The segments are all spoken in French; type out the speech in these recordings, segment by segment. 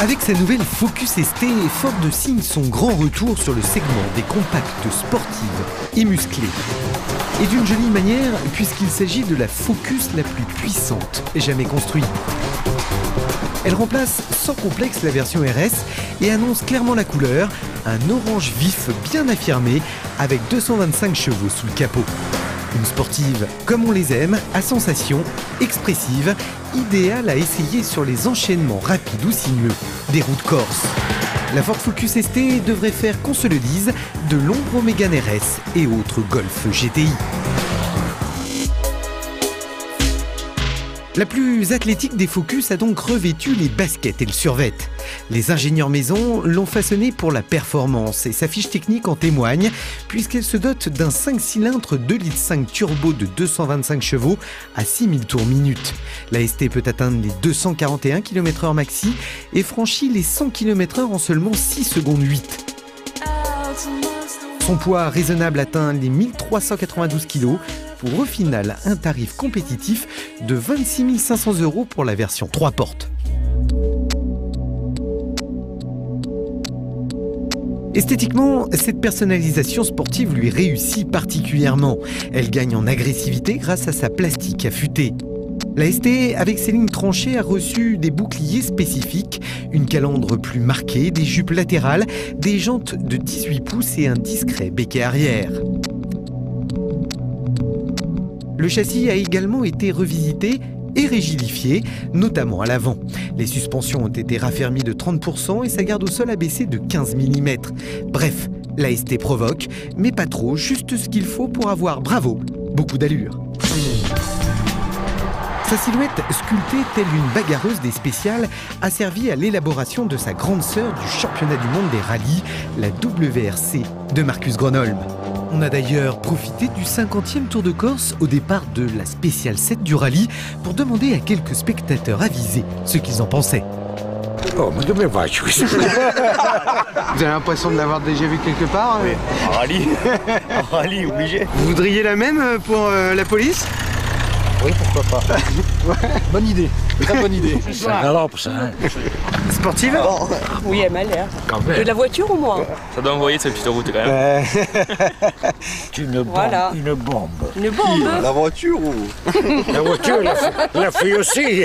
Avec sa nouvelle Focus ST, Ford signe son grand retour sur le segment des compacts sportives et musclées. Et d'une jolie manière, puisqu'il s'agit de la Focus la plus puissante jamais construite. Elle remplace sans complexe la version RS et annonce clairement la couleur, un orange vif bien affirmé avec 225 chevaux sous le capot. Une sportive comme on les aime, à sensation expressive, idéale à essayer sur les enchaînements rapides ou sinueux des routes corses. La Ford Focus ST devrait faire qu'on se le dise de l'ombre au Mégane RS et autres Golf GTI. La plus athlétique des Focus a donc revêtu les baskets et le survêt. Les ingénieurs maison l'ont façonnée pour la performance et sa fiche technique en témoigne puisqu'elle se dote d'un 5 cylindres 2,5 litres turbo de 225 chevaux à 6000 tours minute. La ST peut atteindre les 241 km/h maxi et franchit les 100 km/h en seulement 6 secondes 8. Son poids raisonnable atteint les 1392 kg pour au final un tarif compétitif de 26 500 € pour la version 3 portes. Esthétiquement, cette personnalisation sportive lui réussit particulièrement. Elle gagne en agressivité grâce à sa plastique affûtée. La ST, avec ses lignes tranchées, a reçu des boucliers spécifiques, une calandre plus marquée, des jupes latérales, des jantes de 18 pouces et un discret béquet arrière. Le châssis a également été revisité et rigidifié, notamment à l'avant. Les suspensions ont été raffermies de 30% et sa garde au sol a baissé de 15 mm. Bref, la ST provoque, mais pas trop, juste ce qu'il faut pour avoir, bravo, beaucoup d'allure. Sa silhouette sculptée telle une bagarreuse des spéciales a servi à l'élaboration de sa grande sœur du championnat du monde des rallyes, la WRC de Marcus Gronholm. On a d'ailleurs profité du 50e Tour de Corse au départ de la spéciale 7 du rallye pour demander à quelques spectateurs avisés ce qu'ils en pensaient. Oh, mais de mes vaches. Vous avez l'impression de l'avoir déjà vu quelque part? Oui, en rallye. En rallye, obligé. Vous voudriez la même pour la police? Oui, pourquoi pas. Ouais. Bonne idée, très bonne idée. Ça galope, ça. Hein. Sportive? Oui, elle m'a l'air. De la voiture ou moi? Ça doit envoyer cette petite route quand même. C'est une bombe. Voilà. Une bombe. Une bombe? La voiture ou... La voiture, la fille aussi.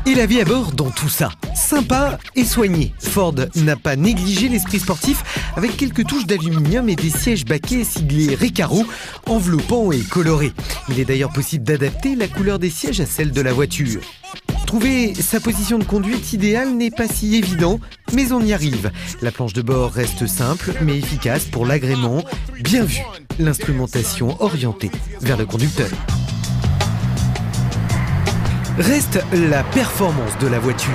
Et la vie à bord dans tout ça, sympa et soigné. Ford n'a pas négligé l'esprit sportif avec quelques touches d'aluminium et des sièges baquets siglés Recaro, enveloppants et colorés. Il est d'ailleurs possible d'adapter la couleur des sièges à celle de la voiture. Trouver sa position de conduite idéale n'est pas si évident, mais on y arrive. La planche de bord reste simple mais efficace pour l'agrément. Bien vu, l'instrumentation orientée vers le conducteur. Reste la performance de la voiture.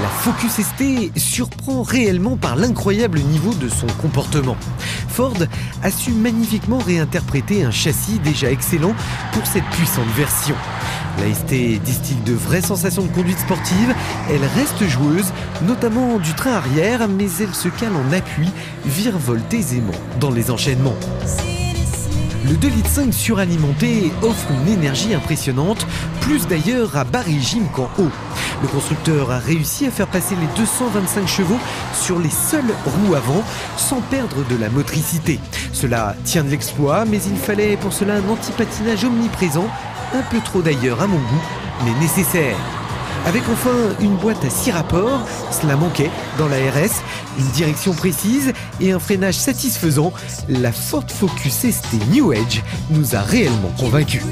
La Focus ST surprend réellement par l'incroyable niveau de son comportement. Ford a su magnifiquement réinterpréter un châssis déjà excellent pour cette puissante version. La ST distille de vraies sensations de conduite sportive, elle reste joueuse, notamment du train arrière, mais elle se cale en appui, virevolte aisément dans les enchaînements. Le 2,5 litres suralimenté offre une énergie impressionnante, plus d'ailleurs à bas régime qu'en haut. Le constructeur a réussi à faire passer les 225 chevaux sur les seules roues avant, sans perdre de la motricité. Cela tient de l'exploit, mais il fallait pour cela un anti-patinage omniprésent, un peu trop d'ailleurs à mon goût, mais nécessaire. Avec enfin une boîte à 6 rapports, cela manquait dans la RS, une direction précise et un freinage satisfaisant, la Ford Focus ST New Edge nous a réellement convaincus.